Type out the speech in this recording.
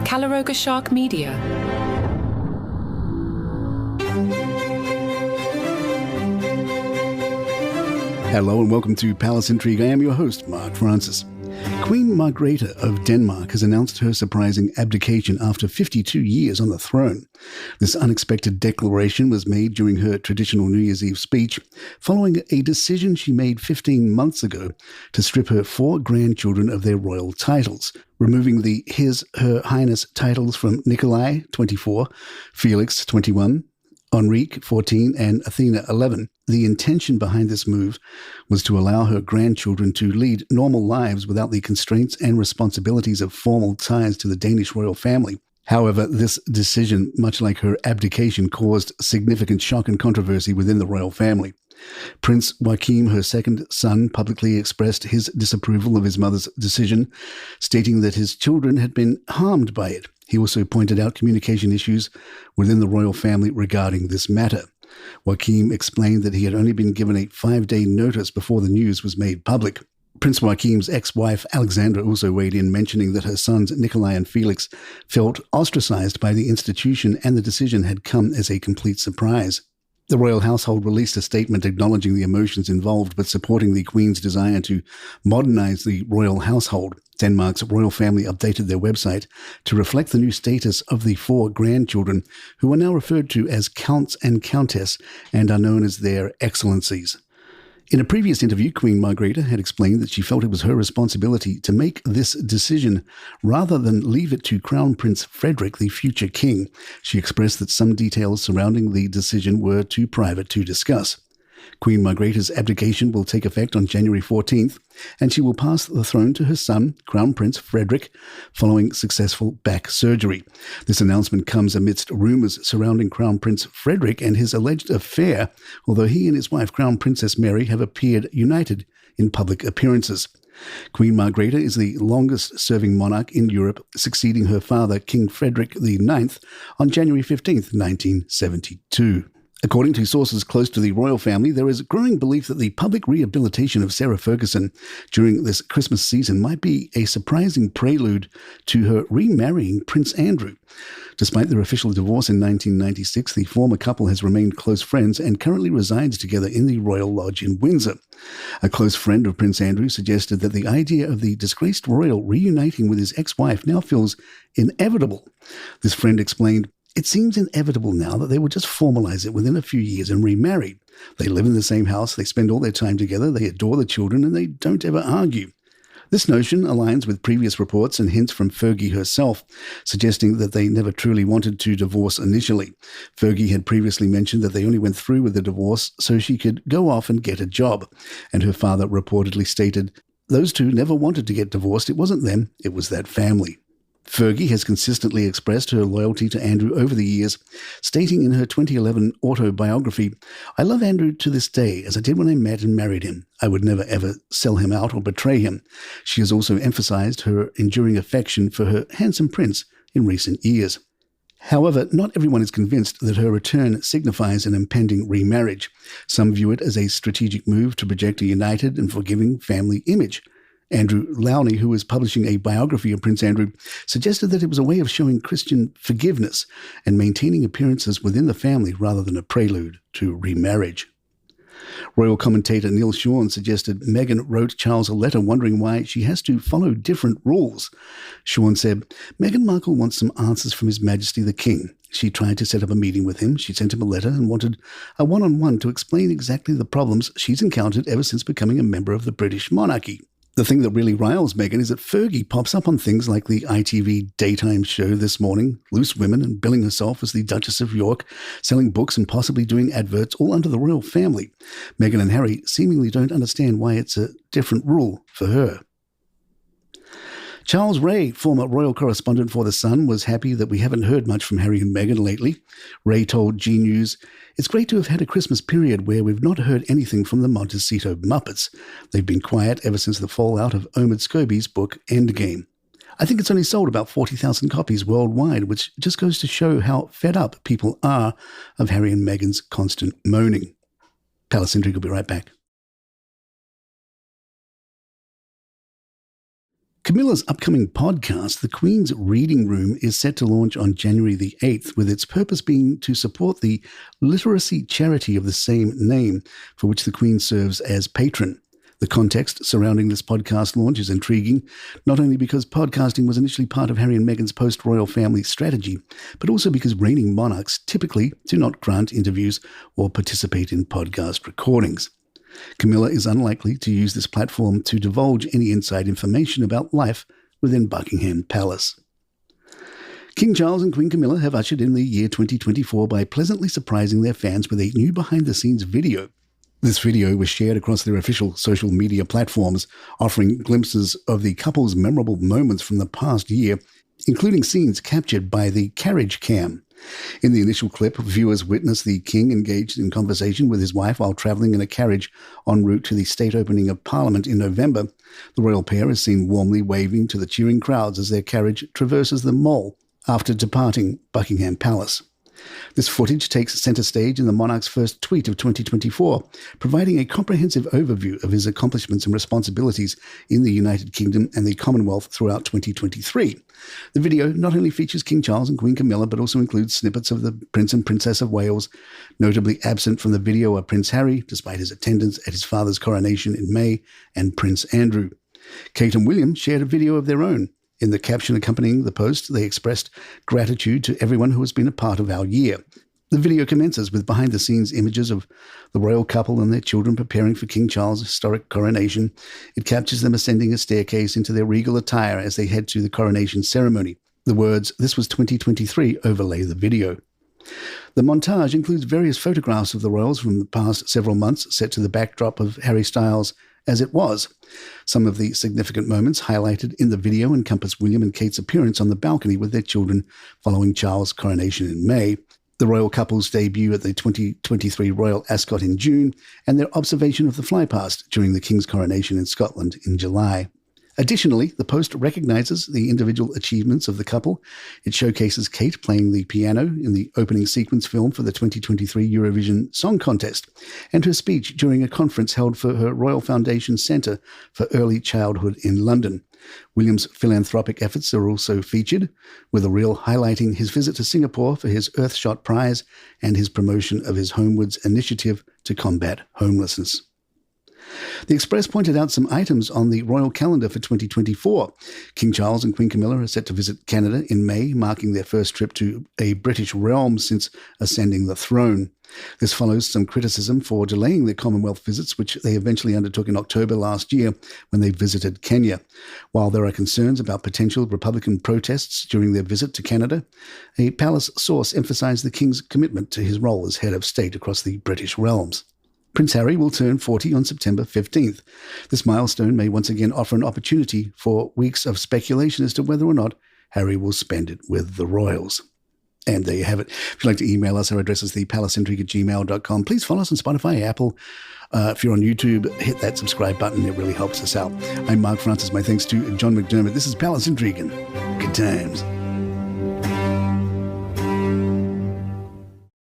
Calaroga Shark Media. Hello and welcome to Palace Intrigue. I am your host, Mark Francis. Queen Margrethe of Denmark has announced her surprising abdication after 52 years on the throne. This unexpected declaration was made during her traditional New Year's Eve speech, following a decision she made 15 months ago to strip her 4 grandchildren of their royal titles, removing the His, Her Highness titles from Nikolai, 24, Felix, 21, Enrique, 14, and Athena, 11. The intention behind this move was to allow her grandchildren to lead normal lives without the constraints and responsibilities of formal ties to the Danish royal family. However, this decision, much like her abdication, caused significant shock and controversy within the royal family. Prince Joachim, her second son, publicly expressed his disapproval of his mother's decision, stating that his children had been harmed by it. He also pointed out communication issues within the royal family regarding this matter. Joachim explained that he had only been given a 5-day notice before the news was made public. Prince Joachim's ex-wife, Alexandra, also weighed in, mentioning that her sons, Nikolai and Felix, felt ostracized by the institution and the decision had come as a complete surprise. The royal household released a statement acknowledging the emotions involved but supporting the Queen's desire to modernize the royal household. Denmark's royal family updated their website to reflect the new status of the 4 grandchildren, who are now referred to as Counts and Countess and are known as their Excellencies. In a previous interview, Queen Margrethe had explained that she felt it was her responsibility to make this decision rather than leave it to Crown Prince Frederick, the future king. She expressed that some details surrounding the decision were too private to discuss. Queen Margrethe's abdication will take effect on January 14th, and she will pass the throne to her son, Crown Prince Frederick, following successful back surgery. This announcement comes amidst rumours surrounding Crown Prince Frederick and his alleged affair, although he and his wife, Crown Princess Mary, have appeared united in public appearances. Queen Margrethe is the longest-serving monarch in Europe, succeeding her father, King Frederick IX, on January 15th, 1972. According to sources close to the royal family, there is growing belief that the public rehabilitation of Sarah Ferguson during this Christmas season might be a surprising prelude to her remarrying Prince Andrew. Despite their official divorce in 1996, the former couple has remained close friends and currently resides together in the Royal Lodge in Windsor. A close friend of Prince Andrew suggested that the idea of the disgraced royal reuniting with his ex-wife now feels inevitable. This friend explained, "It seems inevitable now that they will just formalize it within a few years and remarry. They live in the same house, they spend all their time together, they adore the children, and they don't ever argue." This notion aligns with previous reports and hints from Fergie herself, suggesting that they never truly wanted to divorce initially. Fergie had previously mentioned that they only went through with the divorce so she could go off and get a job, and her father reportedly stated, "Those two never wanted to get divorced. It wasn't them, it was that family." Fergie has consistently expressed her loyalty to Andrew over the years, stating in her 2011 autobiography, "I love Andrew to this day, as I did when I met and married him. I would never ever sell him out or betray him." She has also emphasized her enduring affection for her handsome prince in recent years. However, not everyone is convinced that her return signifies an impending remarriage. Some view it as a strategic move to project a united and forgiving family image. Andrew Lowney, who is publishing a biography of Prince Andrew, suggested that it was a way of showing Christian forgiveness and maintaining appearances within the family rather than a prelude to remarriage. Royal commentator Neil Sean suggested Meghan wrote Charles a letter wondering why she has to follow different rules. Sean said, "Meghan Markle wants some answers from His Majesty the King. She tried to set up a meeting with him. She sent him a letter and wanted a one-on-one to explain exactly the problems she's encountered ever since becoming a member of the British monarchy." The thing that really riles Meghan is that Fergie pops up on things like the ITV daytime show This Morning, Loose Women, and billing herself as the Duchess of York, selling books and possibly doing adverts all under the royal family. Meghan and Harry seemingly don't understand why it's a different rule for her. Charles Ray, former royal correspondent for The Sun, was happy that we haven't heard much from Harry and Meghan lately. Ray told G News, "It's great to have had a Christmas period where we've not heard anything from the Montecito Muppets. They've been quiet ever since the fallout of Omid Scobie's book Endgame. I think it's only sold about 40,000 copies worldwide, which just goes to show how fed up people are of Harry and Meghan's constant moaning." Palace Intrigue will be right back. Camilla's upcoming podcast, The Queen's Reading Room, is set to launch on January the 8th, with its purpose being to support the literacy charity of the same name, for which the Queen serves as patron. The context surrounding this podcast launch is intriguing, not only because podcasting was initially part of Harry and Meghan's post-royal family strategy, but also because reigning monarchs typically do not grant interviews or participate in podcast recordings. Camilla is unlikely to use this platform to divulge any inside information about life within Buckingham Palace. King Charles and Queen Camilla have ushered in the year 2024 by pleasantly surprising their fans with a new behind-the-scenes video. This video was shared across their official social media platforms, offering glimpses of the couple's memorable moments from the past year, including scenes captured by the carriage cam. In the initial clip, viewers witnessed the king engaged in conversation with his wife while travelling in a carriage en route to the state opening of Parliament in November. The royal pair is seen warmly waving to the cheering crowds as their carriage traverses the Mall after departing Buckingham Palace. This footage takes centre stage in the monarch's first tweet of 2024, providing a comprehensive overview of his accomplishments and responsibilities in the United Kingdom and the Commonwealth throughout 2023. The video not only features King Charles and Queen Camilla, but also includes snippets of the Prince and Princess of Wales. Notably absent from the video are Prince Harry, despite his attendance at his father's coronation in May, and Prince Andrew. Kate and William shared a video of their own. In the caption accompanying the post, they expressed gratitude to everyone who has been a part of our year. The video commences with behind-the-scenes images of the royal couple and their children preparing for King Charles' historic coronation. It captures them ascending a staircase into their regal attire as they head to the coronation ceremony. The words, "This was 2023," overlay the video. The montage includes various photographs of the royals from the past several months, set to the backdrop of Harry Styles' As It Was. Some of the significant moments highlighted in the video encompass William and Kate's appearance on the balcony with their children following Charles' coronation in May, the royal couple's debut at the 2023 Royal Ascot in June, and their observation of the flypast during the King's coronation in Scotland in July. Additionally, the post recognises the individual achievements of the couple. It showcases Kate playing the piano in the opening sequence film for the 2023 Eurovision Song Contest, and her speech during a conference held for her Royal Foundation Centre for Early Childhood in London. William's philanthropic efforts are also featured, with a reel highlighting his visit to Singapore for his Earthshot Prize and his promotion of his Homewards initiative to combat homelessness. The Express pointed out some items on the royal calendar for 2024. King Charles and Queen Camilla are set to visit Canada in May, marking their first trip to a British realm since ascending the throne. This follows some criticism for delaying their Commonwealth visits, which they eventually undertook in October last year when they visited Kenya. While there are concerns about potential Republican protests during their visit to Canada, a palace source emphasized the King's commitment to his role as head of state across the British realms. Prince Harry will turn 40 on September 15th. This milestone may once again offer an opportunity for weeks of speculation as to whether or not Harry will spend it with the royals. And there you have it. If you'd like to email us, our address is thepalaceintrigue@gmail.com. Please follow us on Spotify, Apple. If you're on YouTube, hit that subscribe button. It really helps us out. I'm Mark Francis. My thanks to John McDermott. This is Palace Intrigue. Good times.